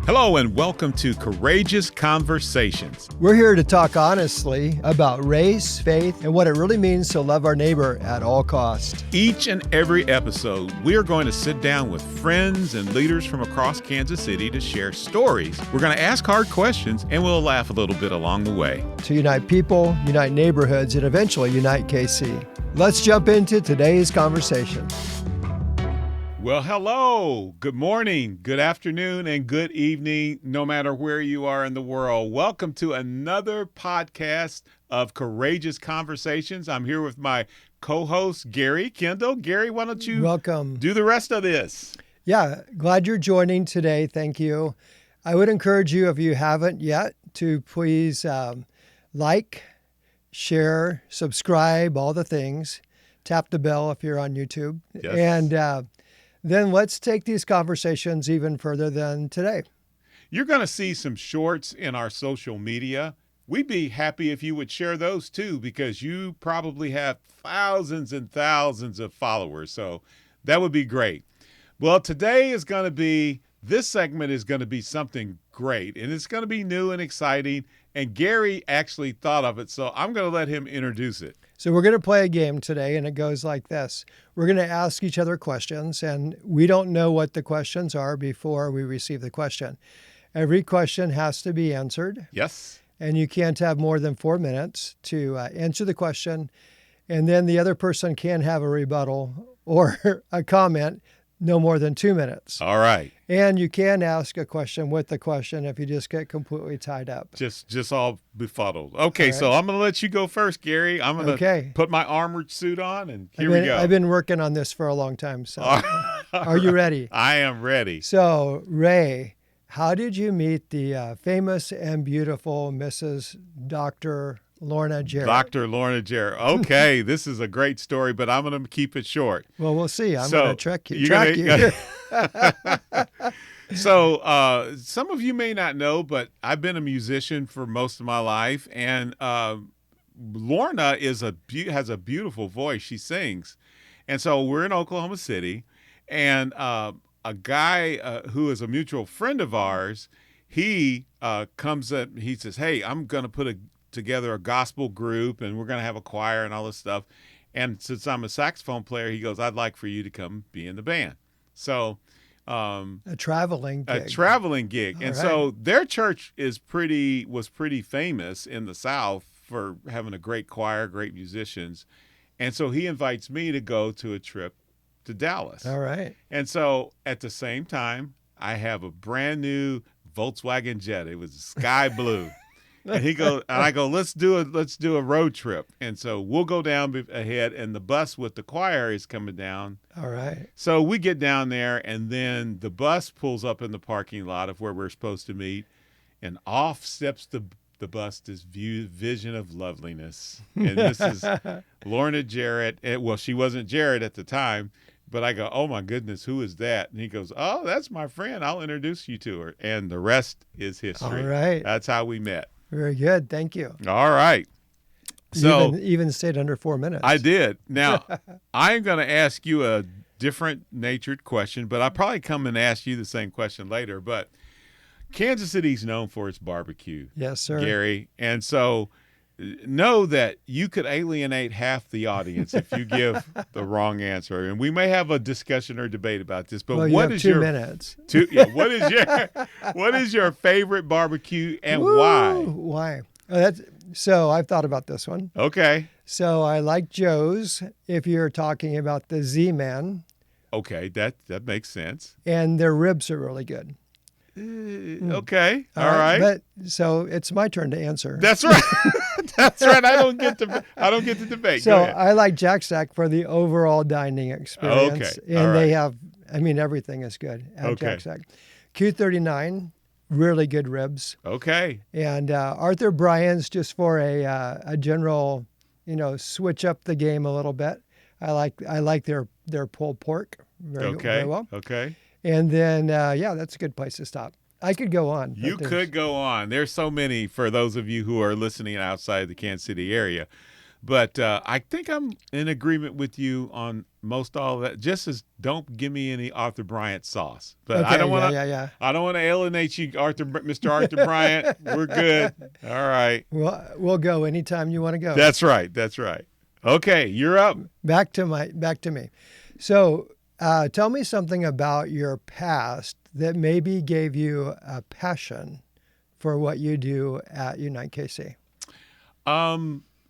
Hello and welcome to Courageous Conversations. We're here to talk honestly about race, faith, and what it really means to love our neighbor at all costs. Each and every episode, we are going to sit down with friends and leaders from across Kansas City to share stories. We're going to ask hard questions and we'll laugh a little bit along the way. To unite people, unite neighborhoods, and eventually unite KC. Let's jump into today's conversation. Well, hello, good morning, good afternoon, and good evening, no matter where you are in the world. Welcome to another podcast of Courageous Conversations. I'm here with my co-host, Gary Kendall. Gary, why don't you Welcome. Do the rest of this? Yeah, glad you're joining today. Thank you. I would encourage you, if you haven't yet, to please like, share, subscribe, all the things. Tap the bell if you're on YouTube. Yes. And then let's take these conversations even further than today. You're going to see some shorts in our social media. We'd be happy if you would share those too, because you probably have thousands and thousands of followers. So that would be great. Well, this segment is going to be something great, and it's going to be new and exciting. And Gary actually thought of it, so I'm going to let him introduce it. So we're going to play a game today, and it goes like this. We're going to ask each other questions, and we don't know what the questions are before we receive the question. Every question has to be answered. Yes. And you can't have more than 4 minutes to answer the question. And then the other person can have a rebuttal or a comment, no more than 2 minutes. All right. And you can ask a question with the question if you just get completely tied up. Just all befuddled. Okay, All right. So I'm going to let you go first, Gary. I'm going to put my armored suit on, and here we go. I've been working on this for a long time. So are you ready? I am ready. So, Ray, how did you meet the famous and beautiful Mrs. Dr. Lorna Jarrett? Dr. Lorna Jarrett. Okay, this is a great story, but I'm going to keep it short. Well, we'll see. I'm going to track you. So some of you may not know, but I've been a musician for most of my life, and Lorna has a beautiful voice. She sings. And so we're in Oklahoma City, and a guy who is a mutual friend of ours, he comes up, he says, hey, I'm going to put together a gospel group, and we're going to have a choir and all this stuff. And since I'm a saxophone player, he goes, I'd like for you to come be in the band. So a traveling gig. And right. So their church was pretty famous in the South for having a great choir, great musicians. And so he invites me to go to a trip to Dallas. All right. And so at the same time, I have a brand new Volkswagen Jet. It was sky blue. And I go, let's do a road trip. And so we'll go down ahead, and the bus with the choir is coming down. All right. So we get down there, and then the bus pulls up in the parking lot of where we're supposed to meet, and off steps the bus, this vision of loveliness. And this is Lorna Jarrett. Well, she wasn't Jarrett at the time, but I go, oh my goodness, who is that? And he goes, oh, that's my friend. I'll introduce you to her. And the rest is history. All right. That's how we met. Very good. Thank you. All right. So even stayed under 4 minutes. I did. Now, I'm going to ask you a different natured question, but I'll probably come and ask you the same question later. But Kansas City's known for its barbecue. Yes, sir. Gary. And so know that you could alienate half the audience if you give the wrong answer. And we may have a discussion or debate about this, but what is 2 minutes? What is your favorite barbecue and Woo, why? Why? So I've thought about this one. Okay. So I like Joe's if you're talking about the Z-Man. Okay, that makes sense. And their ribs are really good. Okay. All right. But so it's my turn to answer. That's right. That's right. I don't get to debate. So I like Jack Stack for the overall dining experience. Okay. And they have, everything is good at Jack Stack. Q39, really good ribs. Okay. And Arthur Bryan's just for a general, switch up the game a little bit. I like their pulled pork very well. Okay. And then, that's a good place to stop. I could go on. You could go on. There's so many for those of you who are listening outside the Kansas City area. But I think I'm in agreement with you on most all of that. Just as don't give me any Arthur Bryant sauce. But I Okay, don't yeah, want yeah, to. yeah. I don't want to alienate you, Mr. Arthur Bryant. We're good. All right. We'll go anytime you want to go. That's right. That's right. Okay, you're up. Back to me. So, tell me something about your past that maybe gave you a passion for what you do at Unite KC.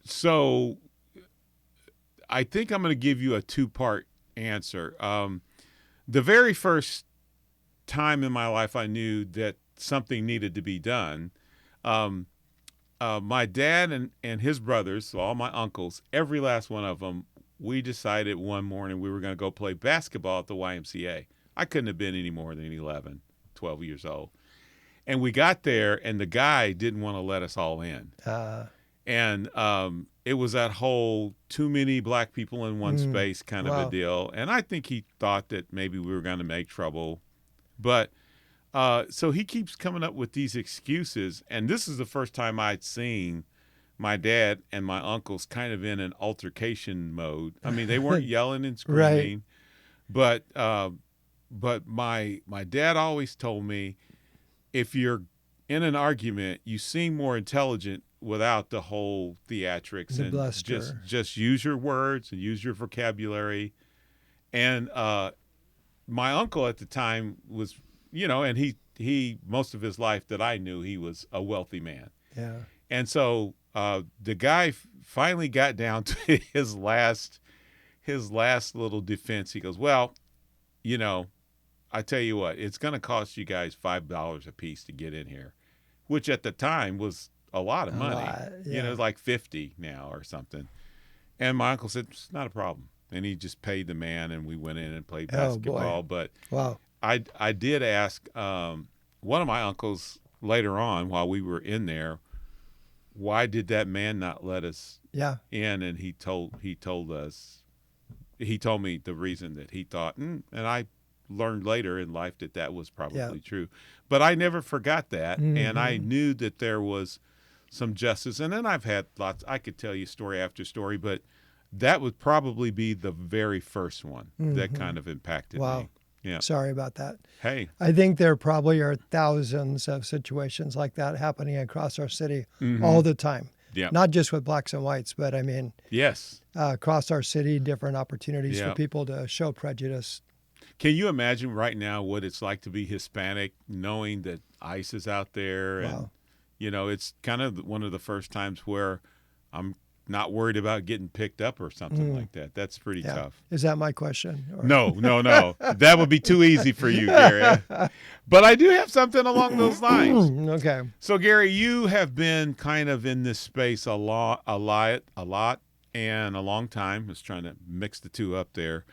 So I think I'm going to give you a two-part answer. The very first time in my life I knew that something needed to be done, my dad and his brothers, so all my uncles, every last one of them, we decided one morning we were going to go play basketball at the YMCA. I couldn't have been any more than 11, 12 years old. And we got there, and the guy didn't want to let us all in. And it was that whole too many black people in one space kind of a deal. And I think he thought that maybe we were going to make trouble. But so he keeps coming up with these excuses. And this is the first time I'd seen my dad and my uncles kind of in an altercation mode. I mean, they weren't yelling and screaming. Right. But my dad always told me, if you're in an argument, you seem more intelligent without the whole theatrics, the and bluster. just use your words and use your vocabulary. And my uncle at the time was, and he most of his life that I knew, he was a wealthy man. Yeah. And so the guy finally got down to his last little defense. He goes, well, I tell you what, it's going to cost you guys $5 a piece to get in here, which at the time was a lot of money. It's like 50 now or something. And my uncle said, it's not a problem. And he just paid the man, and we went in and played basketball. But wow. I did ask one of my uncles later on while we were in there, why did that man not let us in? And he told me the reason that he thought, and I learned later in life that was probably true. But I never forgot that, and I knew that there was some justice. And then I've had lots. I could tell you story after story, but that would probably be the very first one that kind of impacted me. Yeah. Sorry about that. Hey. I think there probably are thousands of situations like that happening across our city all the time. Yeah. Not just with blacks and whites, but I mean, yes, across our city, different opportunities for people to show prejudice. Can you imagine right now what it's like to be Hispanic, knowing that ICE is out there? And, it's kind of one of the first times where I'm not worried about getting picked up or something like that. That's pretty tough. Is that my question? Or? No. That would be too easy for you, Gary. But I do have something along those lines. Okay. So, Gary, you have been kind of in this space a lot, and a long time. I was trying to mix the two up there.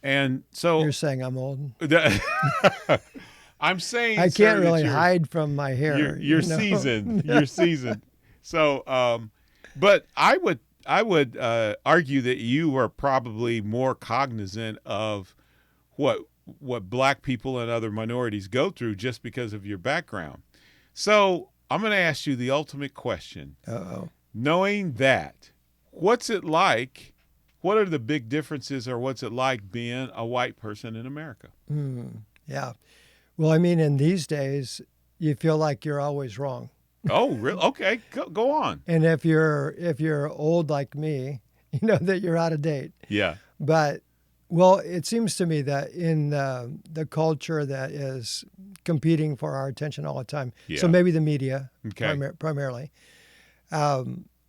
And so you're saying I'm old. I'm saying I can't really hide from my hair. You're seasoned. You're seasoned. So, but I would argue that you are probably more cognizant of what black people and other minorities go through just because of your background. So I'm going to ask you the ultimate question. Knowing that, what's it like? What are the big differences, or what's it like being a white person in America? Yeah. Well, I mean, in these days, you feel like you're always wrong. Oh, really? Okay, go on. And if you're old like me, you know that you're out of date. Yeah. But, well, it seems to me that in the culture that is competing for our attention all the time, so maybe the media primarily,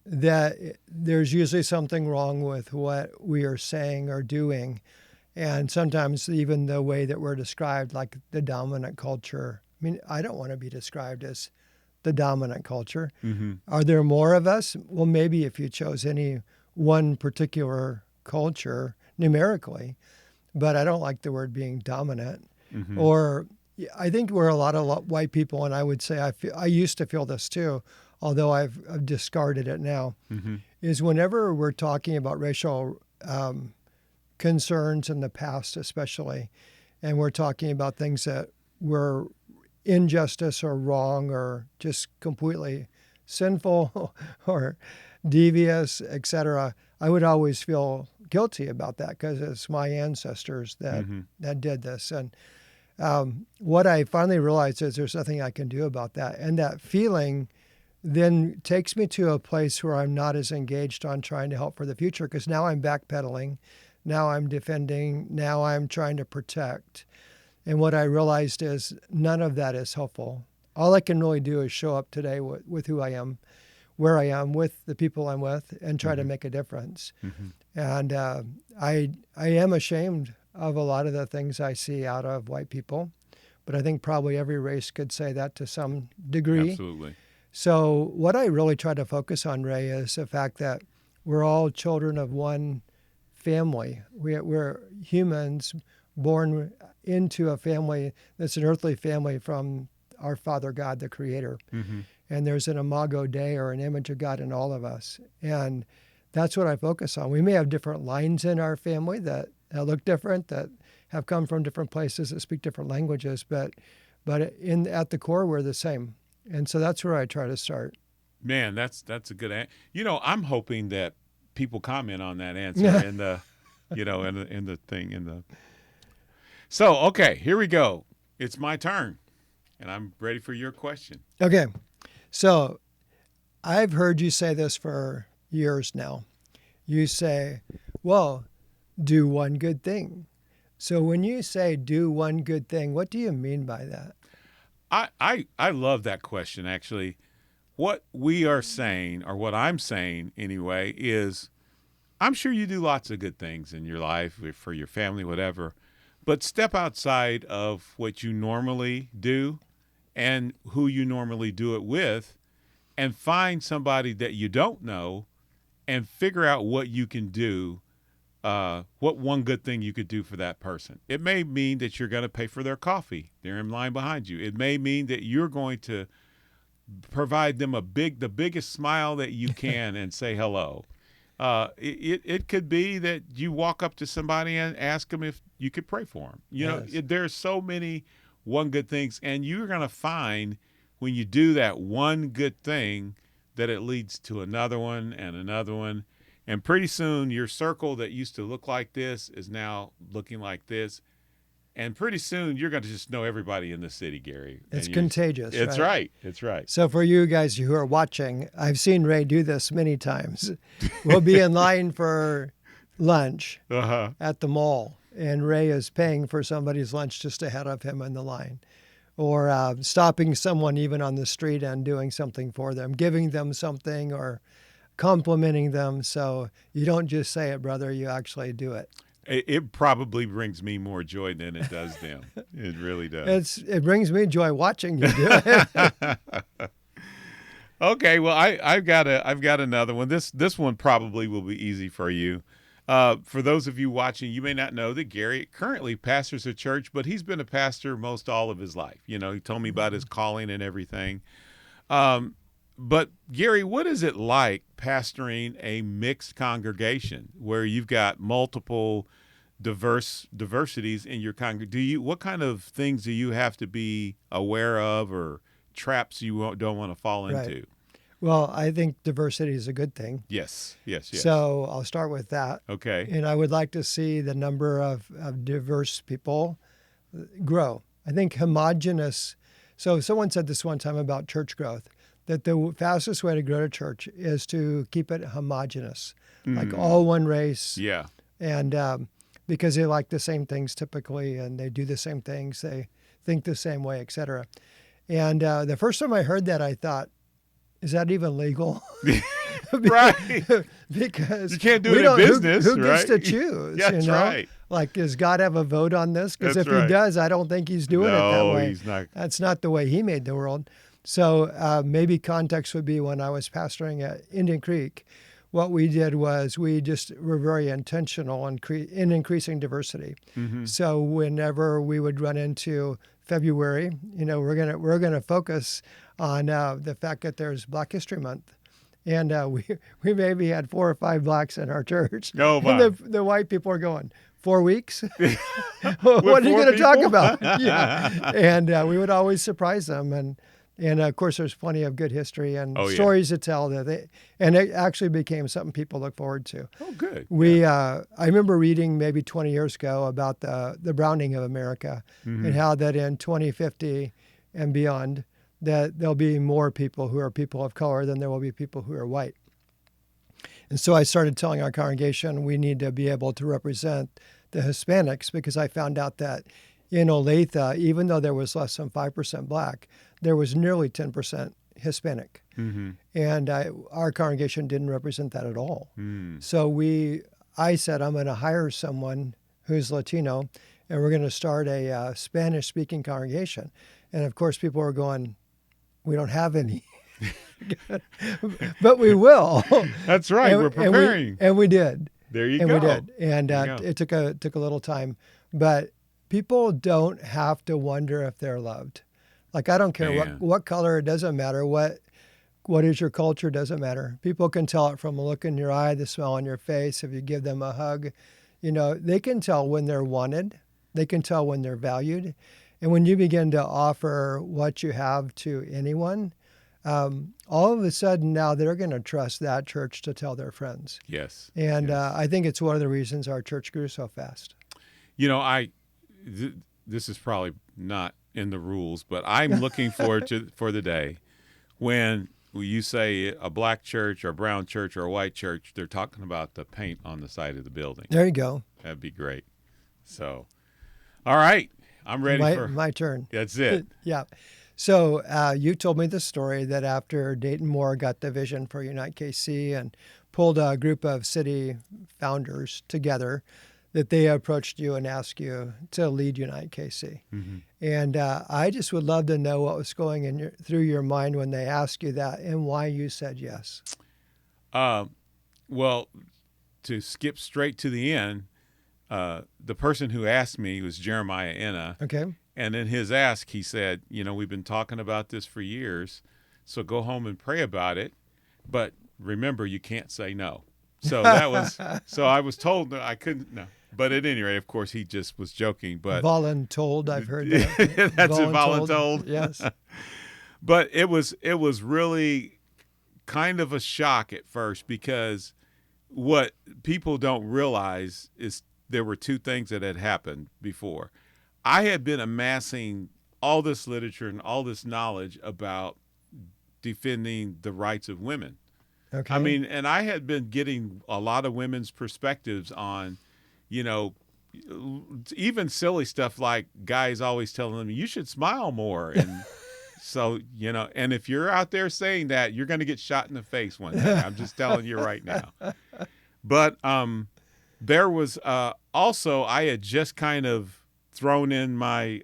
that there's usually something wrong with what we are saying or doing. And sometimes even the way that we're described, like the dominant culture. I mean, I don't want to be described as the dominant culture. Are there more of us? Well, maybe if you chose any one particular culture numerically, but I don't like the word being dominant. Or I think we're a lot of white people, and I would say I used to feel this too, although I've discarded it now, is whenever we're talking about racial concerns in the past especially, and we're talking about things that were injustice or wrong or just completely sinful or devious, etc., I would always feel guilty about that because it's my ancestors that did this. And what I finally realized is there's nothing I can do about that. And that feeling then takes me to a place where I'm not as engaged on trying to help for the future, because now I'm backpedaling, now I'm defending, now I'm trying to protect. And what I realized is none of that is helpful. All I can really do is show up today with who I am, where I am, with the people I'm with, and try to make a difference. And I am ashamed of a lot of the things I see out of white people, but I think probably every race could say that to some degree. Absolutely. So what I really try to focus on, Ray, is the fact that we're all children of one family. We're humans born into a family that's an earthly family from our Father God, the Creator. And there's an imago Dei, or an image of God, in all of us. And that's what I focus on. We may have different lines in our family that look different, that have come from different places, that speak different languages, but at the core, we're the same. And so that's where I try to start. Man, that's a good answer. I'm hoping that people comment on that answer in the, in the thing. So, okay, here we go. It's my turn, and I'm ready for your question. Okay. So I've heard you say this for years now. You say, well, do one good thing. So when you say do one good thing, what do you mean by that? I love that question, actually. What we are saying, or what I'm saying anyway, is I'm sure you do lots of good things in your life, for your family, whatever, but step outside of what you normally do and who you normally do it with, and find somebody that you don't know and figure out what you can do, what one good thing you could do for that person. It may mean that you're going to pay for their coffee. They're in line behind you. It may mean that you're going to provide them the biggest smile that you can and say hello. It could be that you walk up to somebody and ask them if you could pray for them. Yes. There's so many one good things, and you're going to find when you do that one good thing that it leads to another one and another one. And pretty soon your circle that used to look like this is now looking like this. And pretty soon you're going to just know everybody in the city, Gary. It's contagious. It's right. It's right. So for you guys who are watching, I've seen Ray do this many times. We'll be in line for lunch at the mall, and Ray is paying for somebody's lunch just ahead of him in the line. Or stopping someone even on the street and doing something for them, giving them something, or complimenting them. So you don't just say it, brother, you actually do it. It probably brings me more joy than it does them. It really does. It brings me joy watching you do it. Okay, well, I've got another one. This one probably will be easy for you. For those of you watching, you may not know that Gary currently pastors a church, but he's been a pastor most all of his life. He told me about his calling and everything. But Gary, what is it like pastoring a mixed congregation where you've got multiple diversities in your congregation? What kind of things do you have to be aware of, or traps you don't want to fall into? Right. Well, I think diversity is a good thing. Yes. So I'll start with that. Okay. And I would like to see the number of diverse people grow. I think homogenous. So someone said this one time about church growth, that the fastest way to grow a church is to keep it homogenous, like all one race. Yeah. And because they like the same things typically, and they do the same things, they think the same way, et cetera. And the first time I heard that, I thought, is that even legal? Right. Because you can't do it in business, who right? gets to choose? That's right. Like, does God have a vote on this? Because if right. he does, I don't think he's doing it that way. No, he's not. That's not the way he made the world. So maybe context would be when I was pastoring at Indian Creek, what we did was we just were very intentional in increasing diversity. Mm-hmm. So whenever we would run into February, we're gonna focus on the fact that there's Black History Month, and we maybe had 4 or 5 blacks in our church. No, and the white people are going, 4 weeks? What are you going to talk about? Yeah, and we would always surprise them, and And of course, there's plenty of good history and Oh, yeah. stories to tell and it actually became something people look forward to. Oh, good. I remember reading maybe 20 years ago about the browning of America and how that in 2050 and beyond, that there'll be more people who are people of color than there will be people who are white. And so I started telling our congregation we need to be able to represent the Hispanics, because I found out that in Olathe, even though there was less than 5% black, there was nearly 10% Hispanic. And our congregation didn't represent that at all. So I said, I'm going to hire someone who's Latino, and we're going to start a Spanish-speaking congregation. And of course, people are going, we don't have any. But we will. That's right. We're preparing. And we did. There you and go. We did. And it took a little time. But people don't have to wonder if they're loved. Like, I don't care what color, it doesn't matter. What is your culture, doesn't matter. People can tell it from a look in your eye, the smile on your face, if you give them a hug. They can tell when they're wanted. They can tell when they're valued. And when you begin to offer what you have to anyone, all of a sudden now they're going to trust that church to tell their friends. Yes. And I think it's one of the reasons our church grew so fast. This is probably not in the rules, but I'm looking forward for the day when you say a black church or a brown church or a white church, they're talking about the paint on the side of the building. There you go. That'd be great. So, all right. I'm ready for my turn. That's it. Yeah. So you told me the story that after Dayton Moore got the vision for Unite KC and pulled a group of city founders together, that they approached you and asked you to lead Unite KC. And I just would love to know what was going through your mind when they asked you that and why you said yes. Well, to skip straight to the end, the person who asked me was Jeremiah Enna. Okay. And in his ask, he said, we've been talking about this for years, so go home and pray about it. But remember, you can't say no. So so I was told that I couldn't, no. But at any rate, of course, he just was joking. But voluntold, I've heard that. That's it, voluntold. Yes. But it was really kind of a shock at first, because what people don't realize is there were two things that had happened before. I had been amassing all this literature and all this knowledge about defending the rights of women. Okay. I mean, and I had been getting a lot of women's perspectives on, even silly stuff like guys always telling them, you should smile more. And so, and if you're out there saying that, you're going to get shot in the face one day. I'm just telling you right now. But there was also, I had just kind of thrown in my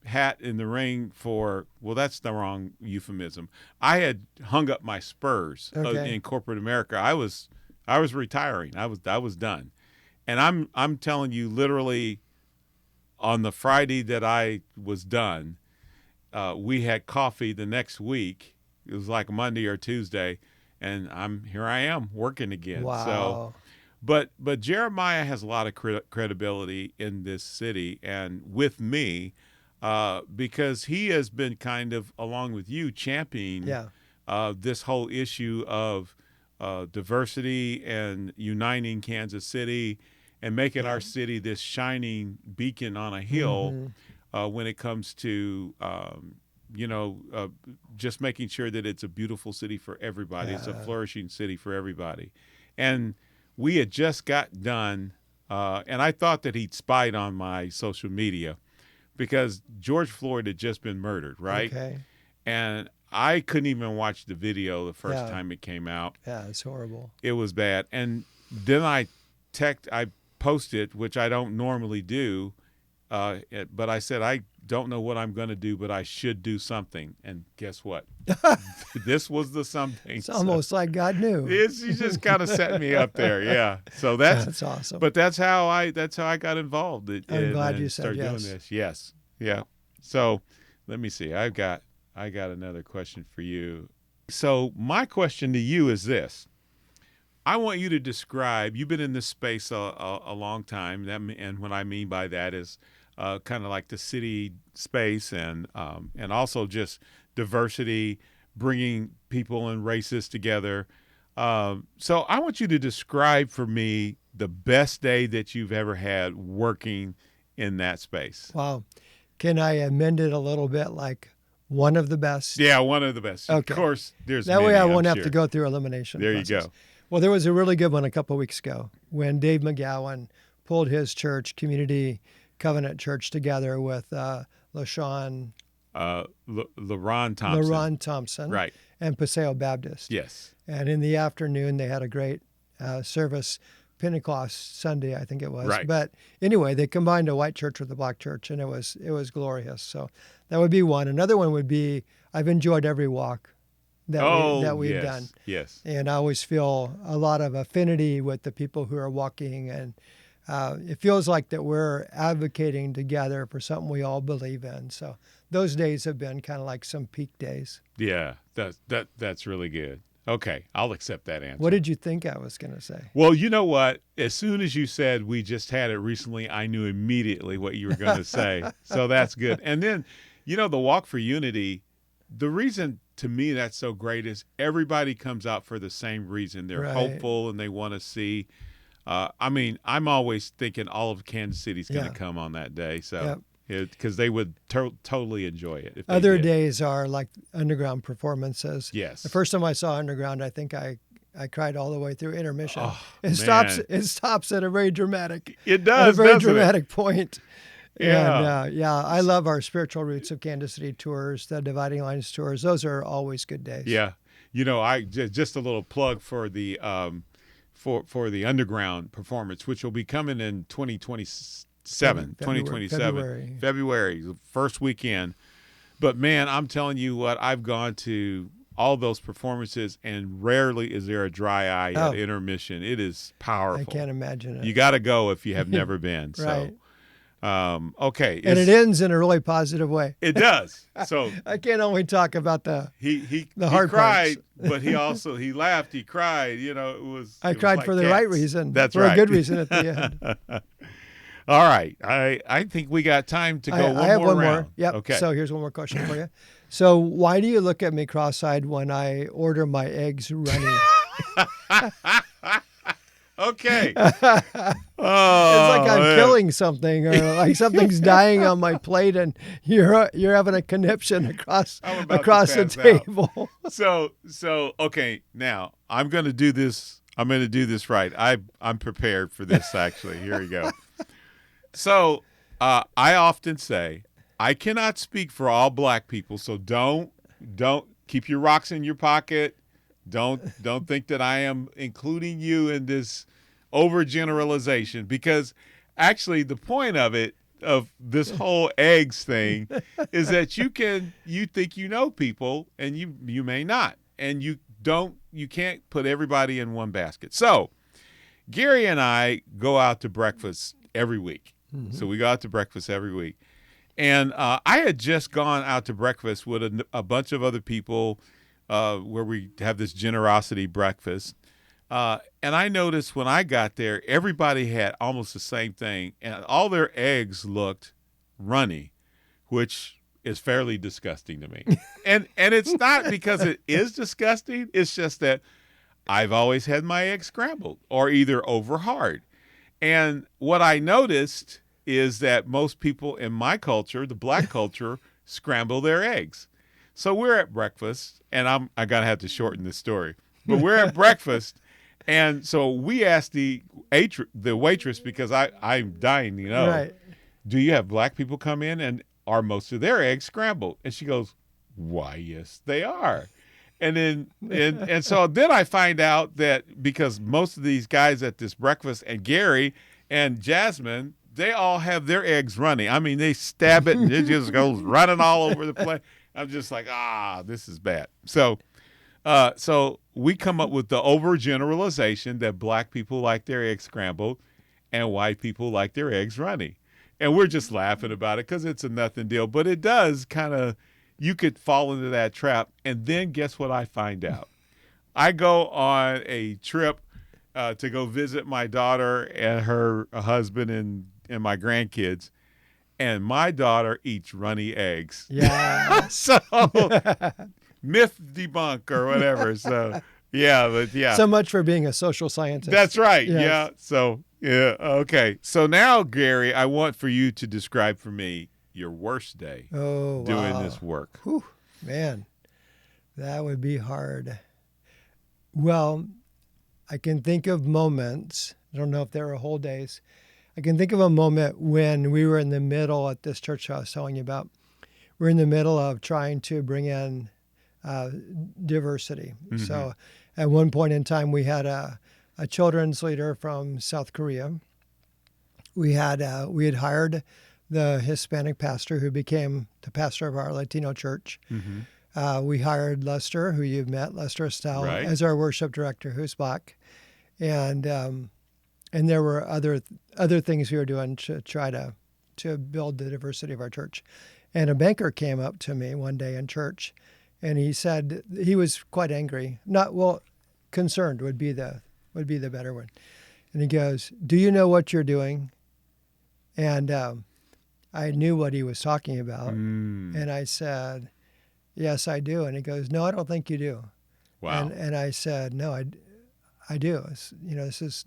hat in the ring for, well, that's the wrong euphemism. I had hung up my spurs in corporate America. I was retiring. I was done. And I'm telling you, literally on the Friday that I was done, we had coffee the next week. It was like Monday or Tuesday, and here I am working again. Wow. So, but Jeremiah has a lot of credibility in this city and with me, because he has been kind of, along with you, championing this whole issue of diversity and uniting Kansas City and making our city this shining beacon on a hill when it comes to, just making sure that it's a beautiful city for everybody. Yeah. It's a flourishing city for everybody. And we had just got done, and I thought that he'd spied on my social media because George Floyd had just been murdered, right? Okay. And I couldn't even watch the video the first time it came out. Yeah, it's horrible. It was bad. And then I posted, which I don't normally do, but I said, I don't know what I'm going to do, but I should do something. And guess what? This was the something. It's almost like God knew. He just kind of set me up there. Yeah. So that's awesome. But that's how I got involved. I'm glad you said yes. Doing this. Yes. Yeah. So let me see. I got another question for you. So my question to you is this. I want you to describe, you've been in this space a long time, and what I mean by that is kind of like the city space and also just diversity, bringing people and races together. So I want you to describe for me the best day that you've ever had working in that space. Wow. Can I amend it a little bit, like one of the best? Yeah, one of the best. Okay. Of course, there's That way many, I I'm won't have sure. to go through elimination There process. you go. Well, there was a really good one a couple of weeks ago when Dave McGowan pulled his church, Community Covenant Church, together with LaShawn LaRon Thompson. Right. and Paseo Baptist. Yes. And in the afternoon, they had a great service, Pentecost Sunday, I think it was. Right. But anyway, they combined a white church with a black church, and it was glorious. So that would be one. Another one would be I've enjoyed every walk that we've yes, done. Yes. And I always feel a lot of affinity with the people who are walking, and it feels like that we're advocating together for something we all believe in. So those days have been kind of like some peak days. Yeah, that's really good. Okay, I'll accept that answer. What did you think I was going to say? Well, you know what? As soon as you said we just had it recently, I knew immediately what you were going to say. So that's good. And then, the Walk for Unity, the reason to me that's so great is everybody comes out for the same reason. They're Right. hopeful and they want to see. I'm always thinking all of Kansas City's going to come on that day. So. Yep. Because they would totally enjoy it. If they Other did. days are like underground performances. Yes. The first time I saw underground, I think I cried all the way through intermission. Oh, It man. stops at a very dramatic. It At a does, very doesn't it? dramatic point. Yeah. And I love our Spiritual Roots of Kansas City tours, the Dividing Lines tours. Those are always good days. Yeah. I just a little plug for the for the underground performance, which will be coming in 2027, February, the first weekend. But man, I'm telling you what, I've gone to all those performances, and rarely is there a dry eye at intermission. It is powerful. I can't imagine it. You got to go if you have never been. Right. So, okay. And it ends in a really positive way. It does. So I can't only talk about the hard cried, parts. but he laughed, he cried. It was. I it was cried like for the cats. right reason. That's for right. a good reason at the end. All right. I think we got time to go I have one round. more. Yep. Okay. So here's one more question for you. So why do you look at me cross-eyed when I order my eggs runny? Okay. It's like I'm killing something, or like something's dying on my plate, and you're having a conniption across I'm about to the pass out. table. So okay. Now I'm going to do this. I'm going to do this right. I'm prepared for this. Actually, here we go. So I often say I cannot speak for all black people. So don't keep your rocks in your pocket. Don't think that I am including you in this overgeneralization, because actually the point of this whole eggs thing is that you think you know people, and you may not, and you can't put everybody in one basket. So Gary and I go out to breakfast every week. Mm-hmm. So we go out to breakfast every week. And I had just gone out to breakfast with a bunch of other people where we have this generosity breakfast. And I noticed when I got there, everybody had almost the same thing. And all their eggs looked runny, which is fairly disgusting to me. And it's not because it is disgusting. It's just that I've always had my eggs scrambled or either over hard. And what I noticed is that most people in my culture, the black culture, scramble their eggs. So we're at breakfast, and I'm going to have to shorten this story, but we're at breakfast. And so we asked the waitress, because I'm dying, Right. Do you have black people come in, and are most of their eggs scrambled? And she goes, why, yes, they are. And then and so then I find out that because most of these guys at this breakfast, and Gary and Jasmine, they all have their eggs running. I mean, they stab it and it just goes running all over the place. I'm just like, this is bad. So we come up with the overgeneralization that black people like their eggs scrambled and white people like their eggs runny. And we're just laughing about it because it's a nothing deal. But it does kind of, you could fall into that trap. And then guess what I find out? I go on a trip to go visit my daughter and her husband and my grandkids. and my daughter eats runny eggs. Yeah. So myth debunk or whatever. So yeah, but yeah. So much for being a social scientist. That's right. Yes. Yeah. So yeah. Okay. So now, Gary, I want for you to describe for me your worst day Oh, doing wow. this work. Whew, man, that would be hard. Well, I can think of moments. I don't know if there were whole days. I can think of a moment when we were in the middle at this church I was telling you about. We're in the middle of trying to bring in diversity. Mm-hmm. So at one point in time, we had a children's leader from South Korea. We had hired the Hispanic pastor who became the pastor of our Latino church. Mm-hmm. We hired Lester, who you've met, Lester Estelle, Right. as our worship director, who's black. And there were other things we were doing to try to build the diversity of our church. And a banker came up to me one day in church, and he said he was quite angry. Concerned would be the better one. And he goes, "Do you know what you're doing?" And I knew what he was talking about, and I said, "Yes, I do." And he goes, "No, I don't think you do." Wow. And I said, "No, I do. This is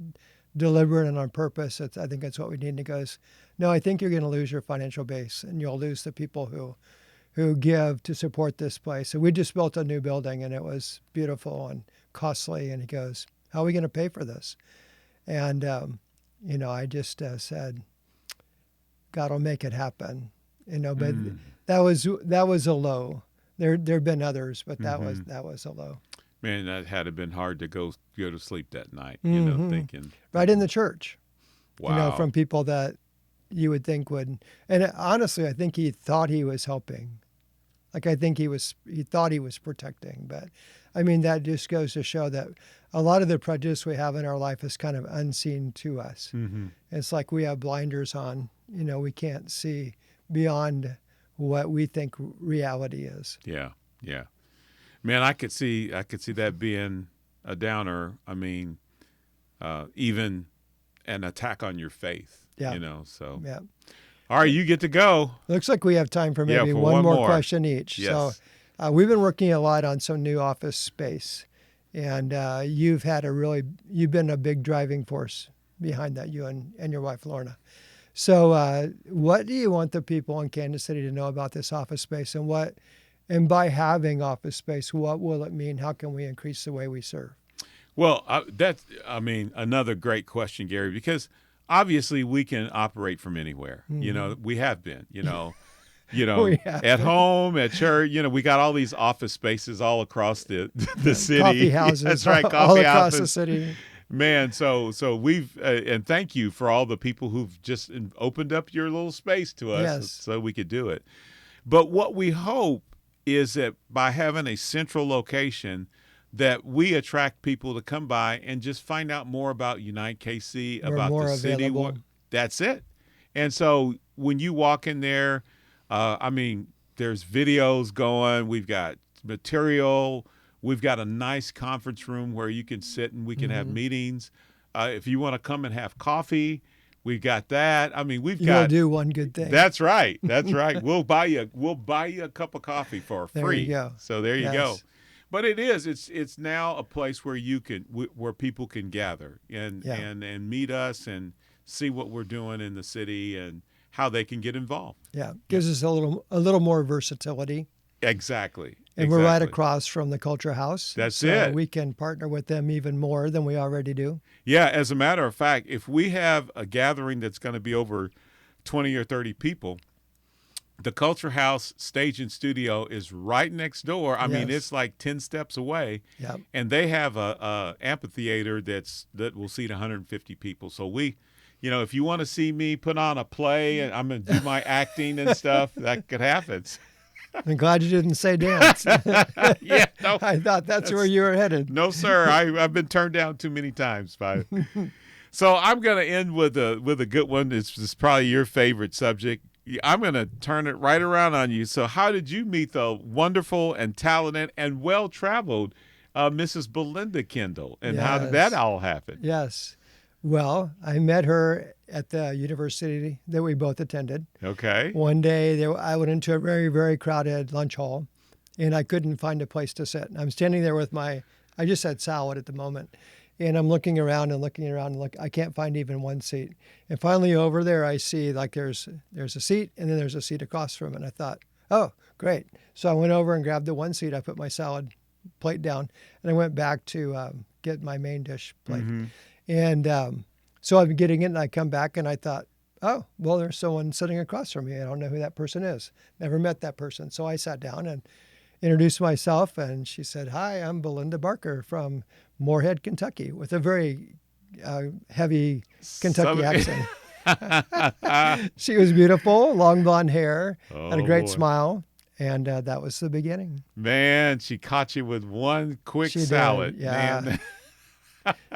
deliberate and on purpose. I think that's what we need." And he goes, "No, I think you're going to lose your financial base, and you'll lose the people who give to support this place." So we just built a new building, and it was beautiful and costly. And he goes, "How are we going to pay for this?" And I just said, "God will make it happen." But that was a low. There've been others, but that was a low. Man, that had to been hard to go to sleep that night. Thinking Right in the church. wow. From people that you would think would. And honestly, I think he thought he was helping. Like I think he thought he was protecting. But I mean, that just goes to show that a lot of the prejudice we have in our life is kind of unseen to us. Mm-hmm. It's like we have blinders on. We can't see beyond what we think reality is. Yeah, yeah. Man, I could see that being a downer. I mean, even an attack on your faith. Yeah. So. Yeah. All right, you get to go. Looks like we have time for maybe for one one more question each. Yes. So we've been working a lot on some new office space, and you've been a big driving force behind that, you and your wife, Lorna. So what do you want the people in Kansas City to know about this office space, and by having office space, what will it mean? How can we increase the way we serve? Well, that's another great question, Gary, because obviously we can operate from anywhere. Mm-hmm. We have been, At home, at church, we got all these office spaces all across the city. Coffee houses. That's right. Coffee all across houses. the city. Man, so we've and thank you for all the people who've just opened up your little space to us. Yes. So we could do it. But what we hope is that by having a central location, that we attract people to come by and just find out more about Unite KC, We're about more the city. available. That's it. And so when you walk in there, there's videos going. We've got material. We've got a nice conference room where you can sit and we can have meetings. If you want to come and have coffee, we've got that. You'll do one good thing. That's right. That's right. We'll buy you a cup of coffee for free. There you go. So there you Yes. go. But it's now a place where where people can gather and meet us and see what we're doing in the city and how they can get involved. Yeah, gives us a little more versatility. Exactly. And we're right across from the Culture House. That's so it. We can partner with them even more than we already do. Yeah, as a matter of fact, if we have a gathering that's going to be over 20 or 30 people, the Culture House stage and studio is right next door. I mean, it's like 10 steps away. Yep. And they have a amphitheater that will seat 150 people. So if you want to see me put on a play and I'm going to do my acting and stuff, that could happen. I'm glad you didn't say dance. Yeah, no, I thought that's where you were headed. No, sir. I've been turned down too many times. So I'm going to end with a good one. It's probably your favorite subject. I'm going to turn it right around on you. So how did you meet the wonderful and talented and well-traveled Mrs. Belinda Kendall? And how did that all happen? Yes. Well, I met her at the university that we both attended. Okay. One day, I went into a very, very crowded lunch hall, and I couldn't find a place to sit. And I'm standing there with I just had salad at the moment, and I'm looking around and looking around, and I can't find even one seat. And finally, over there, I see there's a seat, and then there's a seat across from it. And I thought, oh, great. So I went over and grabbed the one seat. I put my salad plate down, and I went back to get my main dish plate. Mm-hmm. And so I'm getting it, and I come back, and I thought, oh, well, there's someone sitting across from me. I don't know who that person is. Never met that person. So I sat down and introduced myself, and she said, hi, I'm Belinda Barker from Moorhead, Kentucky, with a very heavy Kentucky accent. She was beautiful, long blonde hair, had a great smile. And that was the beginning. Man, she caught you with one quick She salad. did, yeah. Man.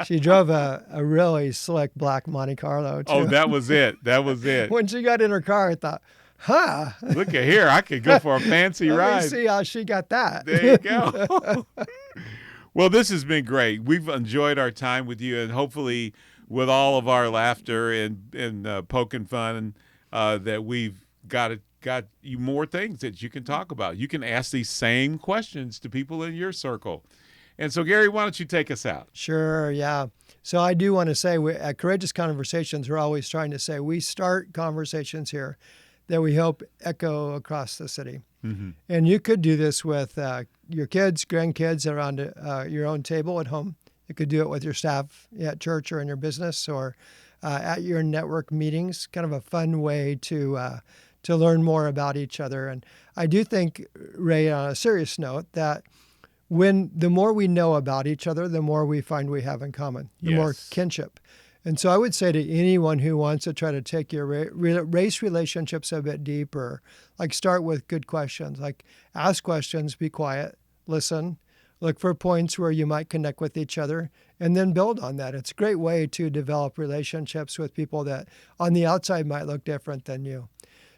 She drove a really slick black Monte Carlo, too. Oh, that was it. That was it. When she got in her car, I thought, huh. Look at here. I could go for a fancy Let ride. me see how she got that. There you go. Well, this has been great. We've enjoyed our time with you, and hopefully with all of our laughter and poking fun that we've got you more things that you can talk about. You can ask these same questions to people in your circle. And so, Gary, why don't you take us out? Sure, yeah. So I do want to say, at Courageous Conversations, we're always trying to say we start conversations here that we hope echo across the city. Mm-hmm. And you could do this with your kids, grandkids around your own table at home. You could do it with your staff at church or in your business or at your network meetings, kind of a fun way to learn more about each other. And I do think, Ray, on a serious note, that the more we know about each other, the more we find we have in common, the more kinship. And so I would say to anyone who wants to try to take your race relationships a bit deeper, start with good questions, ask questions, be quiet, listen, look for points where you might connect with each other, and then build on that. It's a great way to develop relationships with people that on the outside might look different than you.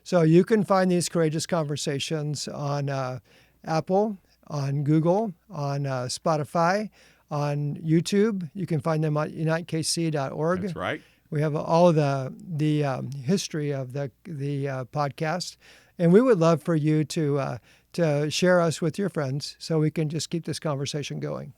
So you can find these Courageous Conversations on Apple, on Google, on Spotify, on YouTube. You can find them on unitekc.org. That's right. We have all the history of the podcast, and we would love for you to share us with your friends so we can just keep this conversation going.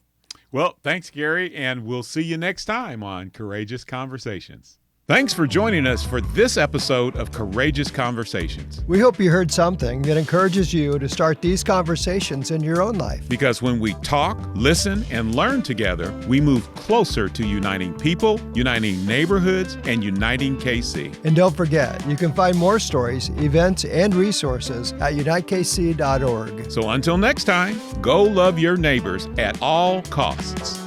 Well, thanks, Gary, and we'll see you next time on Courageous Conversations. Thanks for joining us for this episode of Courageous Conversations. We hope you heard something that encourages you to start these conversations in your own life. Because when we talk, listen, and learn together, we move closer to uniting people, uniting neighborhoods, and uniting KC. And don't forget, you can find more stories, events, and resources at unitekc.org. So until next time, go love your neighbors at all costs.